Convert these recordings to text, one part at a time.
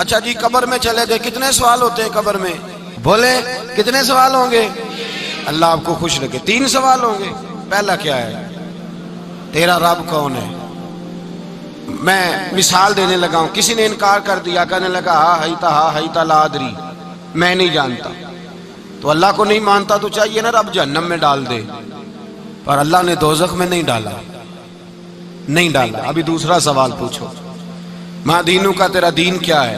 اچھا جی قبر میں چلے گئے، کتنے سوال ہوتے ہیں قبر میں؟ بولے کتنے سوال ہوں گے؟ اللہ آپ کو خوش رکھے، 3 سوال ہوں گے۔ پہلا کیا ہے؟ تیرا رب کون ہے؟ میں مثال دینے لگا ہوں، کسی نے انکار کر دیا، کہنے لگا ہا ہیتا لا ادری، میں نہیں جانتا۔ تو اللہ کو نہیں مانتا تو چاہیے نا رب جہنم میں ڈال دے، پر اللہ نے دوزخ میں نہیں ڈالا، نہیں ڈالا۔ ابھی دوسرا سوال پوچھو، ماں دینوں کا، تیرا دین کیا ہے؟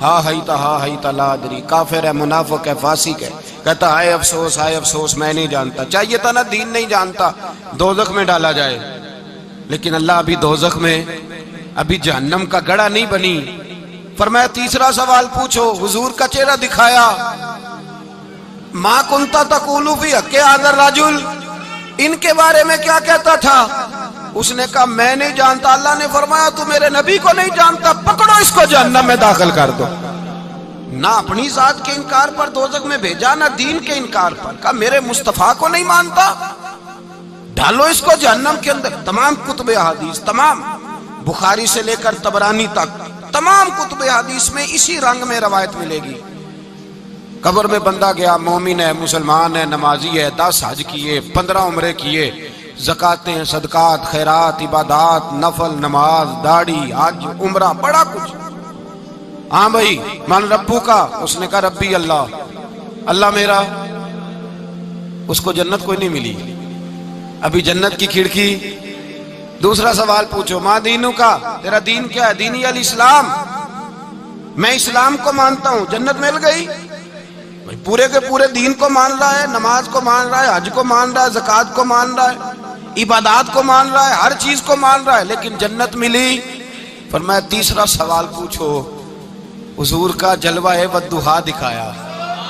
ہا ہیتا لا ادری، کافر ہے، منافق ہے، فاسق ہے، کہتا ہائے افسوس میں نہیں جانتا۔ چاہیے تھا نا دین نہیں جانتا دوزخ میں ڈالا جائے، لیکن اللہ ابھی دوزخ میں، ابھی جہنم کا گڑھا نہیں بنی۔ فرمایا تیسرا سوال پوچھو، حضور کا چہرہ دکھایا، ما کنتا تقول فی حق ھذا الرجل، ان کے بارے میں کیا کہتا تھا؟ اس نے کہا میں نہیں جانتا۔ اللہ نے فرمایا تو میرے نبی کو نہیں جانتا، پکڑو اس کو جہنم میں داخل کر دو۔ نہ اپنی ذات کے انکار پر دوزخ میں بھیجا، نہ دین کے انکار پر، کہا میرے مصطفیٰ کو نہیں مانتا، ڈالو اس کو جہنم کے اندر۔ تمام کتب احادیث، تمام بخاری سے لے کر طبرانی تک، تمام کتب احادیث میں اسی رنگ میں روایت ملے گی۔ قبر میں بندہ گیا، مومن ہے، مسلمان ہے، نمازی ہے، 10 حج کیے، 15 عمرے کیے، زکاتیں، صدقات، خیرات، عبادات، نفل، نماز، داڑھی، حج، عمرہ، بڑا کچھ۔ ہاں بھائی من ربو کا، اس نے کہا ربی اللہ، اللہ میرا۔ اس کو جنت کوئی نہیں ملی، ابھی جنت کی کھڑکی۔ دوسرا سوال پوچھو، ماں دینوں کا، تیرا دین کیا ہے؟ دینی الاسلام، میں اسلام کو مانتا ہوں، جنت مل گئی۔ پورے کے پورے دین کو مان رہا ہے، نماز کو مان رہا ہے، حج کو مان رہا ہے، زکوٰۃ کو مان رہا ہے، عبادات کو مان رہا ہے، ہر چیز کو مان رہا ہے، لیکن جنت ملی۔ فرمایا تیسرا سوال پوچھو، حضور کا جلوہ والضحیٰ دکھایا۔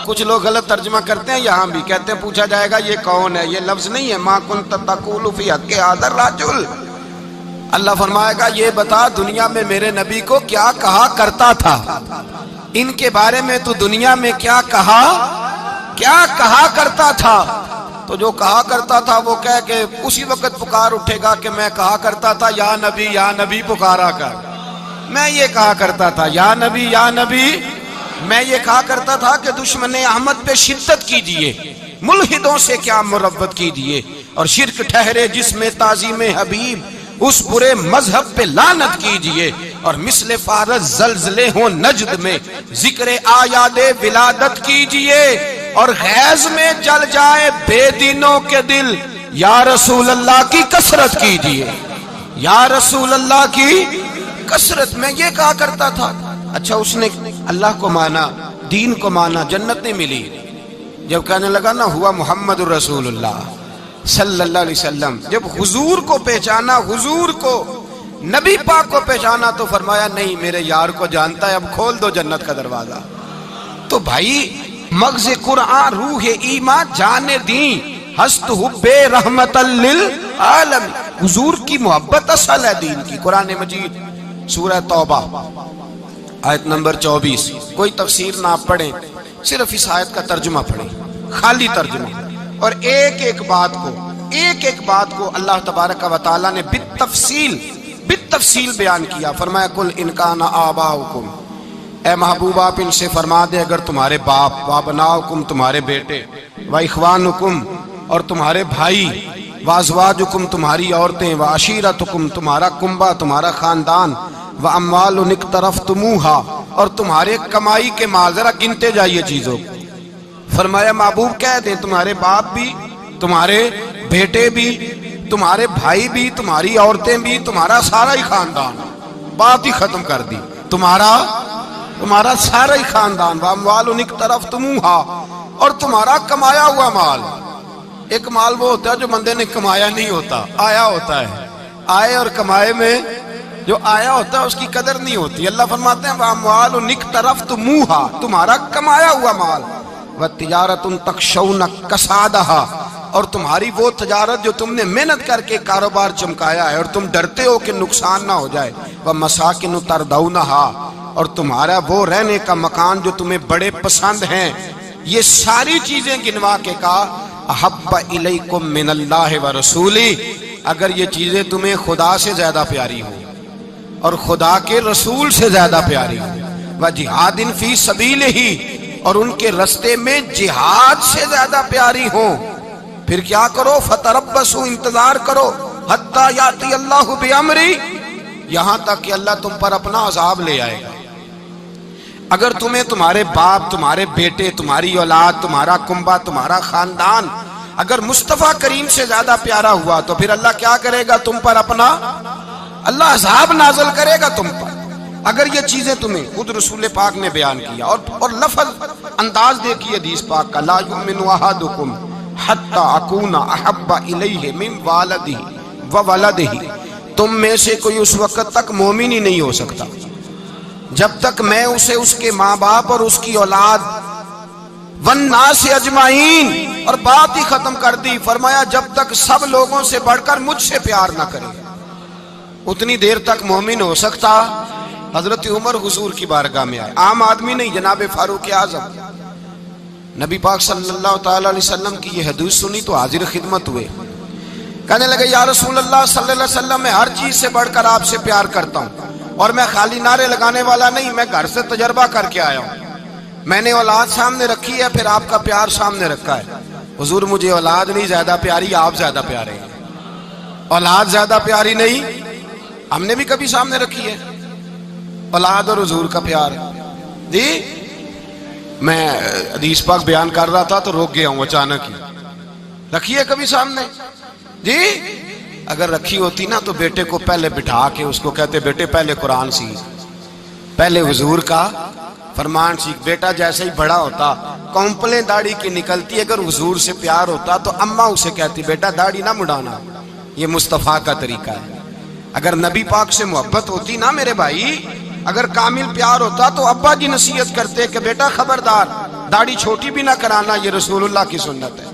کچھ لوگ غلط ترجمہ کرتے ہیں، یہاں بھی کہتے ہیں پوچھا جائے گا یہ کون ہے، یہ لفظ نہیں ہے، ما کنت تقول فی حق ھذا الرجل۔ اللہ فرمائے گا یہ بتا دنیا میں میرے نبی کو کیا کہا کرتا تھا، ان کے بارے میں تو دنیا میں کیا کہا کرتا تھا۔ تو جو کہا کرتا تھا وہ کہہ کے اسی وقت پکار اٹھے گا کہ میں کہا کرتا تھا یا نبی پکارا کر، میں یہ کہا کرتا تھا یا نبی، میں یہ کہا کرتا تھا کہ دشمن احمد پہ شدت کیجئے، ملحدوں سے کیا مروت کیجئے، اور شرک ٹھہرے جس میں تعظیم حبیب، اس برے مذہب پہ لعنت کیجئے، اور مثل فارس زلزلے ہوں نجد میں ذکر آیاد ولادت کیجئے، اور غیظ میں جل جائے بے دینوں کے دل، یا رسول اللہ کی کثرت کیجئے، یا رسول اللہ کی کثرت۔ میں یہ کہا کرتا تھا۔ اچھا اس نے اللہ کو مانا، دین کو مانا، جنت نہیں ملی۔ جب کہنے لگا نا ہوا محمد الرسول اللہ صلی اللہ علیہ وسلم، جب حضور کو پہچانا، حضور کو، نبی پاک کو پہچانا، تو فرمایا نہیں میرے یار کو جانتا ہے، اب کھول دو جنت کا دروازہ۔ تو بھائی مغز قرآن، روح ایمان، جان دین، ہست حب رحمت للعالم، حضور کی محبت اصل ہے دین کی۔ قرآن مجید سورہ توبہ آیت نمبر 24، کوئی تفسیر نہ پڑھیں، صرف اس آیت کا ترجمہ پڑھیں، خالی ترجمہ، اور ایک ایک بات کو اللہ تبارک و تعالیٰ نے بالتفصیل بیان کیا۔ فرمایا کل ان کان آباؤکم، اے محبوب آپ ان سے فرما دے اگر تمہارے باپ، وابناؤکم تمہارے بیٹے، واخوانکم اور تمہارے بھائی، وازواجکم تمہاری عورتیں، وعشیرتکم تمہارا کنبہ، تمہارا خاندان، واموال اقترفتموہا اور تمہارے کمائی کے مال، ذرا گنتے جائیے چیزوں کو۔ فرمایا محبوب کہہ دیں تمہارے باپ بھی، تمہارے بیٹے بھی، تمہارے بھائی بھی، تمہاری عورتیں بھی، تمہارا سارا ہی خاندان، بات ہی ختم کر دی، تمہارا سارا ہی خاندان، واموال اقترفتموہا اور تمہارا کمایا ہوا مال۔ ایک مال وہ ہوتا ہے جو بندے نے کمایا نہیں ہوتا، آیا ہوتا ہے، آئے اور کمائے میں جو آیا ہوتا ہے اس کی قدر نہیں ہوتی۔ اللہ فرماتے ہیں واموال اقترفتموہا، تمہارا کمایا ہوا مال، وتجارۃ تخشون کسادہا اور تمہاری وہ تجارت جو تم نے محنت کر کے کاروبار چمکایا ہے اور تم ڈرتے ہو کہ نقصان نہ ہو جائے، ومساکن تردونہا اور تمہارا وہ رہنے کا مکان جو تمہیں بڑے پسند ہیں۔ یہ ساری چیزیں گنوا کے کہا احب الیکم من اللہ ورسولی، اگر یہ چیزیں تمہیں خدا سے زیادہ پیاری ہوں اور خدا کے رسول سے زیادہ پیاری ہوں، وجہاد فی سبیلہ، اور ان کے رستے میں جہاد سے زیادہ پیاری ہوں، پھر کیا کرو؟ فتربصوا، انتظار کرو، حتی یاتی اللہ بامری، یہاں تک کہ اللہ تم پر اپنا عذاب لے آئے گا۔ اگر تمہیں تمہارے باپ، تمہارے بیٹے، تمہاری اولاد، تمہارا کنبہ، تمہارا خاندان اگر مصطفیٰ کریم سے زیادہ پیارا ہوا تو پھر اللہ کیا کرے گا تم پر؟ اپنا اللہ عذاب نازل کرے گا تم پر۔ اگر یہ چیزیں تمہیں خود رسول پاک نے بیان کیا، اور لفظ انداز دیکھیے حدیث پاک کا، لا یؤمن احدکم حتی اکون احب الیہ من والدہ وولدہ، تم میں سے کوئی اس وقت تک مومن ہی نہیں ہو سکتا جب تک میں اسے اس کے ماں باپ اور اس کی اولاد والناس اجمعین، اور بات ہی ختم کر دی، فرمایا جب تک سب لوگوں سے بڑھ کر مجھ سے پیار نہ کرے اتنی دیر تک مومن ہو سکتا۔ حضرت عمر حضور کی بارگاہ میں آئے، عام آدمی نہیں، جناب فاروق اعظم، نبی پاک صلی اللہ تعالی علیہ وسلم کی یہ حدیث سنی تو حاضر خدمت ہوئے، کہنے لگے یا رسول اللہ صلی اللہ علیہ وسلم، میں ہر چیز سے بڑھ کر آپ سے پیار کرتا ہوں، اور میں خالی نعرے لگانے والا نہیں، میں گھر سے تجربہ کر کے آیا ہوں، میں نے اولاد سامنے رکھی ہے، پھر آپ کا پیار سامنے رکھا ہے۔ حضور مجھے اولاد نہیں زیادہ پیاری، آپ زیادہ پیارے ہیں۔ اولاد زیادہ پیاری نہیں، ہم نے بھی کبھی سامنے رکھی ہے اولاد اور حضور کا پیار جی۔ میں حدیث پاک بیان کر رہا تھا تو روک گیا ہوں اچانک ہی، رکھی ہے کبھی سامنے جی؟ اگر رکھی ہوتی نا تو بیٹے کو پہلے بٹھا کے اس کو کہتے بیٹے پہلے قرآن سیکھ، پہلے حضور کا فرمان سیکھ۔ بیٹا جیسے ہی بڑا ہوتا، کونپلیں داڑھی کی نکلتی، اگر حضور سے پیار ہوتا تو اماں اسے کہتی بیٹا داڑھی نہ مڈانا، یہ مصطفیٰ کا طریقہ ہے۔ اگر نبی پاک سے محبت ہوتی نا میرے بھائی، اگر کامل پیار ہوتا تو ابا جی نصیحت کرتے کہ بیٹا خبردار داڑھی چھوٹی بھی نہ کرانا، یہ رسول اللہ کی سنت ہے۔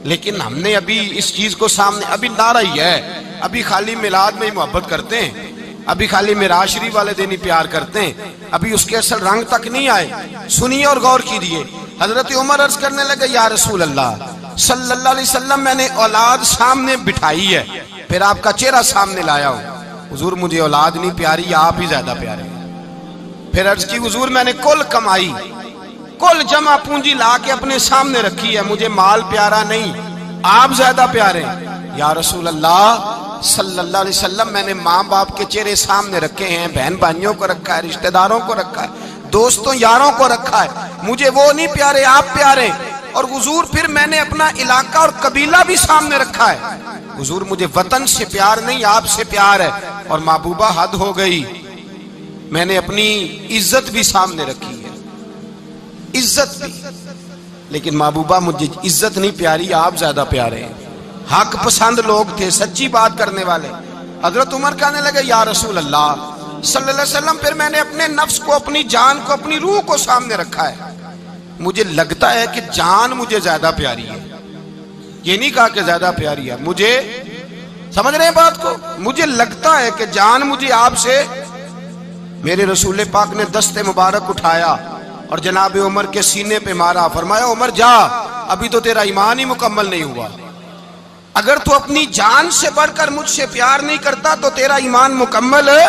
لیکن ہم نے ابھی اس چیز کو سامنے، ابھی نعرہ ہی ہے، ابھی خالی میلاد میں ہی محبت کرتے ہیں، ابھی خالی معراج شریف والے دن ہی پیار کرتے ہیں، ابھی اس کے اصل رنگ تک نہیں آئے۔ سنیے اور غور کیجیے، حضرت عمر عرض کرنے لگے یا رسول اللہ صلی اللہ علیہ وسلم، میں نے اولاد سامنے بٹھائی ہے، پھر آپ کا چہرہ سامنے لایا ہوں، حضور مجھے اولاد نہیں پیاری، آپ ہی زیادہ پیارے ہیں۔ پھر عرض کی حضور میں نے کل کمائی، کل جمع پونجی لا کے اپنے سامنے رکھی ہے، مجھے مال پیارا نہیں، آپ زیادہ پیارے ہیں۔ یا رسول اللہ صلی اللہ علیہ وسلم، میں نے ماں باپ کے چہرے سامنے رکھے ہیں، بہن بھائیوں کو رکھا ہے، رشتہ داروں کو رکھا ہے، دوستوں یاروں کو رکھا ہے، مجھے وہ نہیں پیارے، آپ پیارے۔ اور حضور پھر میں نے اپنا علاقہ اور قبیلہ بھی سامنے رکھا ہے، حضور مجھے وطن سے پیار نہیں، آپ سے پیار ہے۔ اور محبوبہ حد ہو گئی، میں نے اپنی عزت بھی سامنے رکھی ہے، عزت بھی، لیکن محبوبہ مجھے عزت نہیں پیاری، آپ زیادہ پیارے ہیں۔ حق پسند لوگ تھے، سچی بات کرنے والے۔ حضرت عمر کہنے لگے یا رسول اللہ صلی اللہ علیہ وسلم، پھر میں نے اپنے نفس کو، اپنی جان کو، اپنی روح کو سامنے رکھا ہے، مجھے لگتا ہے کہ جان مجھے زیادہ پیاری ہے، یہ نہیں کہا کہ زیادہ پیاری ہے، مجھے، سمجھ رہے ہیں بات کو، مجھے لگتا ہے کہ جان مجھے آپ سے۔ میرے رسول پاک نے دست مبارک اٹھایا اور جناب عمر کے سینے پہ مارا، فرمایا عمر جا، ابھی تو تیرا ایمان ہی مکمل نہیں ہوا، اگر تو اپنی جان سے بڑھ کر مجھ سے پیار نہیں کرتا تو تیرا ایمان مکمل ہے،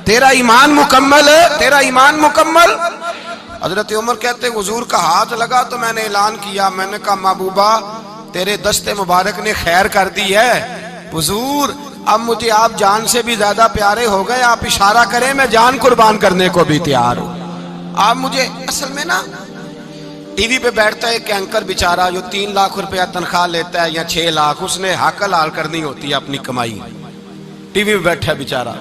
تیرا ایمان مکمل ہے، تیرا ایمان مکمل۔ حضرت عمر کہتے حضور کا ہاتھ لگا تو میں نے اعلان کیا، میں نے کہا محبوبہ تیرے دست مبارک نے خیر کر دی ہے، حضور اب مجھے آپ جان سے بھی زیادہ پیارے ہو گئے، آپ اشارہ کریں میں جان قربان کرنے کو بھی تیار ہوں۔ آپ مجھے، اصل میں نا ٹی وی پہ بیٹھتا ہے ایک اینکر بیچارہ جو 3 لاکھ روپیہ تنخواہ لیتا ہے یا 6 لاکھ، اس نے حق حلال کرنی ہوتی ہے اپنی کمائی، ٹی وی پہ بیٹھا ہے بیچارہ،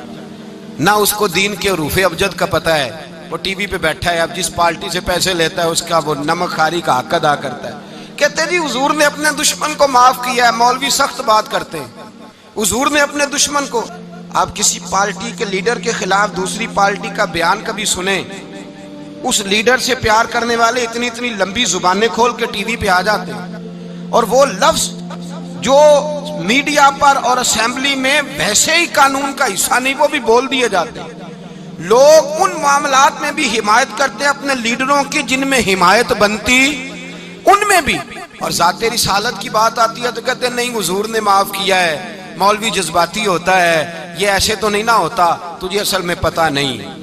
نہ اس کو دین کے حروف ابجد کا پتہ ہے، وہ ٹی وی پہ بیٹھا ہے، اب جس پارٹی سے پیسے لیتا ہے اس کا وہ نمک خاری کا حق ادا کرتا ہے۔ کہتے جی حضور نے اپنے دشمن کو معاف کیا ہے، مولوی سخت بات کرتے ہیں، حضور نے اپنے دشمن کو، آپ کسی پارٹی کے لیڈر کے خلاف دوسری پارٹی کا بیان کبھی سنیں، اس لیڈر سے پیار کرنے والے اتنی اتنی لمبی زبانیں کھول کے ٹی وی پہ آ جاتے ہیں، اور وہ لفظ جو میڈیا پر اور اسمبلی میں ویسے ہی قانون کا حصہ نہیں وہ بھی بول دیے جاتے ہیں۔ لوگ ان معاملات میں بھی حمایت کرتے ہیں اپنے لیڈروں کی جن میں حمایت بنتی ان میں بھی، اور ذات رسالت کی بات آتی ہے تو کہتے ہیں نہیں حضور نے معاف کیا ہے، مولوی جذباتی ہوتا ہے، یہ ایسے تو نہیں نہ ہوتا، تجھے اصل میں پتہ نہیں۔